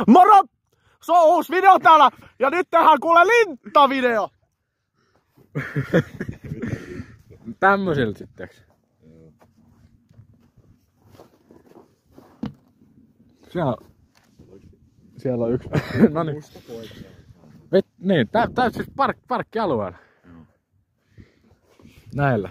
Moro! Se on uusi video täällä ja nyt tehdään kuule linttavideo! Tämmöisiltä sitteeks? Siellä on yksi. No niin. Niin, tää on siis parkkialueella. Näillä.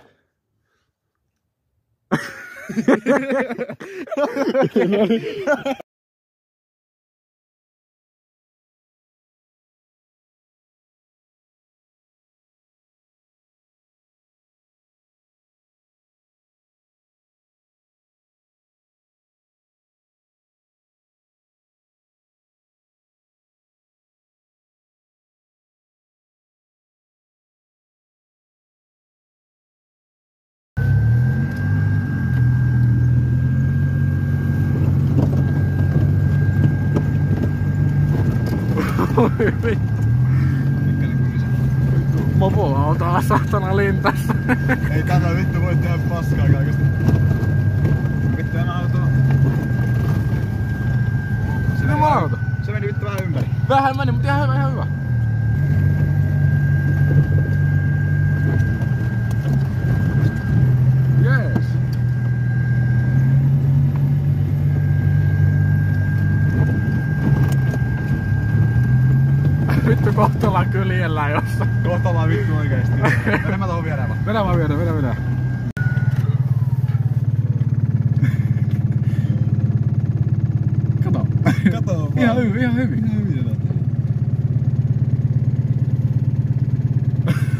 Mopolla on taas saatana lintassa. Ei tätä vittu voi tehdä paskaa kaikesta. Vittu tämä auto. Se meni vittu vähän ympäri. Vähän meni, mutta ihan hyvä. Jees. Vittu kohta ollaan kyljellään jossain. Kohta ollaan vittu oikeesti. Mene mä tohon viereen vaan. Mennään vaan viereen. Kato. Ihan hyvin.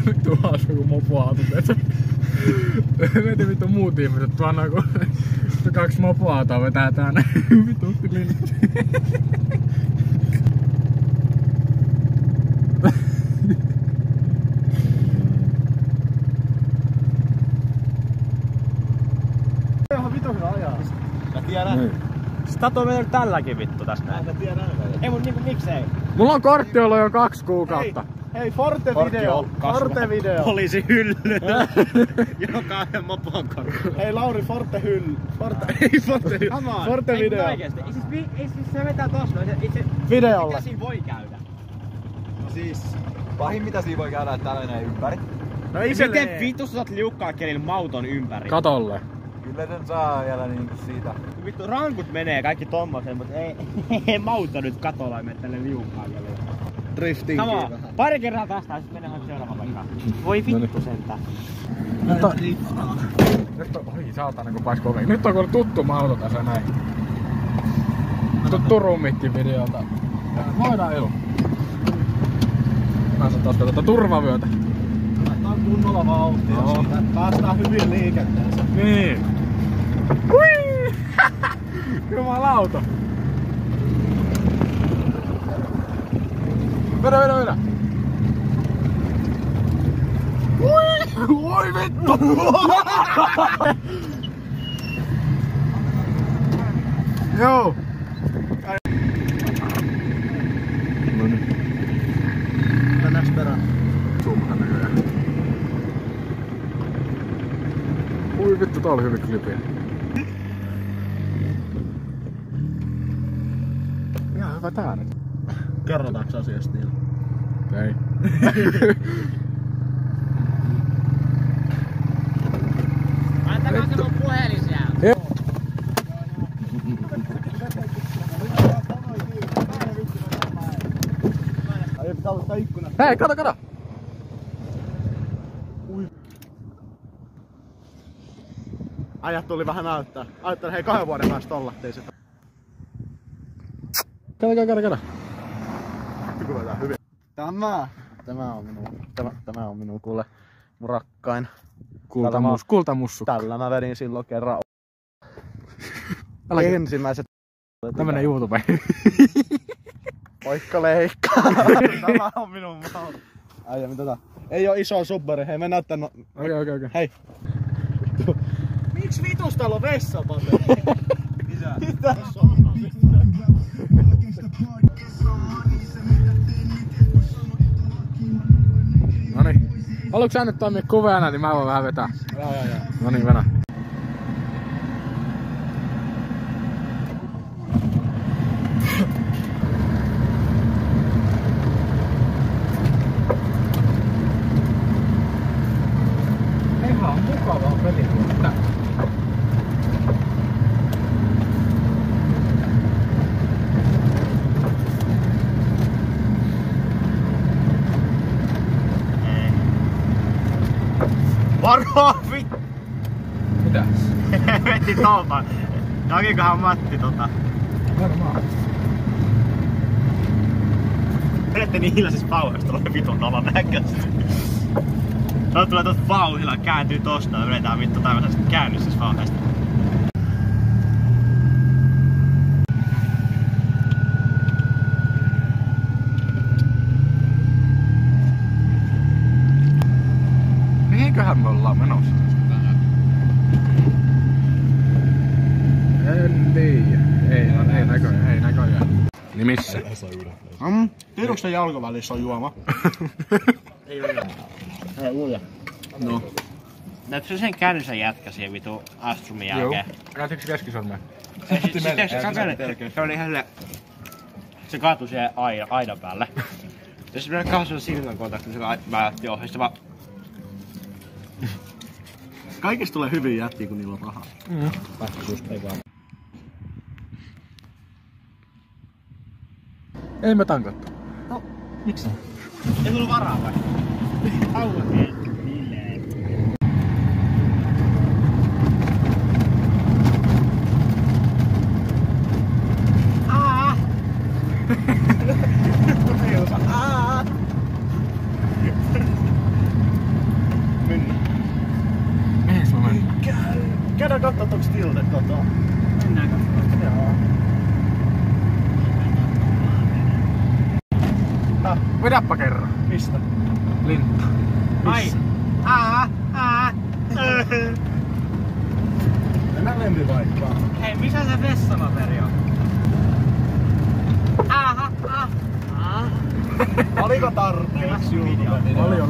Vittu hauska kun mopoautot et. Mietin vittu muut ihmiset tuonne kun 2 mopoautoa vetää tänne. Vittu utti linnat. Ihan vittu hyvä ajaa. Mä tiedän. Stato on mennyt tälläkin vittu tästä näin. Mä tiedän. Ei mut niinku miksei? Mulla on kortti ollut jo 2 kuukautta. Hei, Forte-video! Forte-video! Poliisihylly! Jokainen mopon kortti. Hei Lauri, Forte-hylly! Ei Forte-hylly! Forte-video! Ei siis se vetää tossa, itse videolle. mitä siinä voi käydä? No siis, pahin mitä siinä voi käydä, että täällä menee ympäri. No ei miten vittu sä oot liukkaa kelin mauton ympäri? Katolle. Kyllä sen saa vielä niinku siitä. Vittu rankut menee kaikki tommosen, mut ei mauto nyt katolla ja mene tälle liukkaa kelin. Driftingiin vähän. Pari kertaa tästä ja sit mennään seuraavaan paikkaan. Voi vittu sentään. Nyt on, oi saatana kun pais kovin. Nyt on kuule tuttu auto tässä näin. Turun Mikkin videolta. Voidaan ilo. Mä saan taas tätä turvavyötä. Tää on kunnolla vauhtia siitä. Päästään hyvin liikenteeseen. Niin. Hui! Jumalauta. Vedä. Oi vittu! Joo. No niin. Mennäänkö perään? Zoomahan näköjään. Ui vittu, tää oli hyvin klipiä. Ihan hyvä tää nyt. Kerrotaanko asiasta niillä? Ei. Antakaa se mun puhelin siellä. Ai pitää olla ikkuna. Hei, kato! Ajat tuli vähän näyttää. Ajattelin hei 2 vuoden päästä olla, ettei sitä. Kato. Kyllä vetää hyvin. Tämä on minun kuule mun rakkain. Kultamussu. Tällä mä vedin silloin kerran. Älä ensimmäiset. Tämmönen YouTube. Moikka leikkaa. Tämä on minun maa. Ai mitä tää? Ei oo iso subberi. Hei mennään tänne. Okei. Hei. Miksi vitus täällä on vessapaperi? Mitä? Noniin. Haluatko sä nyt toimia kuveena, niin mä voin vähän vetää. Joo. Noniin, venä. Varo vittu! Mitä? Veti Tomman. Näkikohan Matti tota? Varmaan. Menette niin hiljaisessa pauhassa, tulee vitun nolon näköistä. Tulee tuosta vauhdilla, kääntyy tosta ja vedetään vittu tämmöisestä käännyksessä vauhdesta. Mihinköhän me ollaan menossa? En tiedä. Ei näköjään. Niin missä? Tiedätkö se jalkavälissä on juoma? Ei uja. No. Näetkö sen käännysen jätkä siihen vitu Astrumin jälkeen? Näytitkö keskisormea? Se oli ihan se kaatui siihen aidan päälle. Ja se meni kasvun silmän kontakti, se päätti ohi. Sitten vaan... Kaikista tulee hyviä jätkiä, kun niillä on rahaa. Ei me tankattu. No, miksi? Ei tullu varaa vai? Auot ei. Silleen. Mennä. Mihin mä menen? Käydään kattoo toks tiltet kotoa. Mennään katsomaan. Joo. Vedäpä kerran. Mistä? Lintta. Ai! Mennään lempipaikkaan. Hei, missä se vessanaperi on? Oliko tarpeeksi? Oli.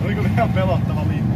Oliko ihan pelottava linna?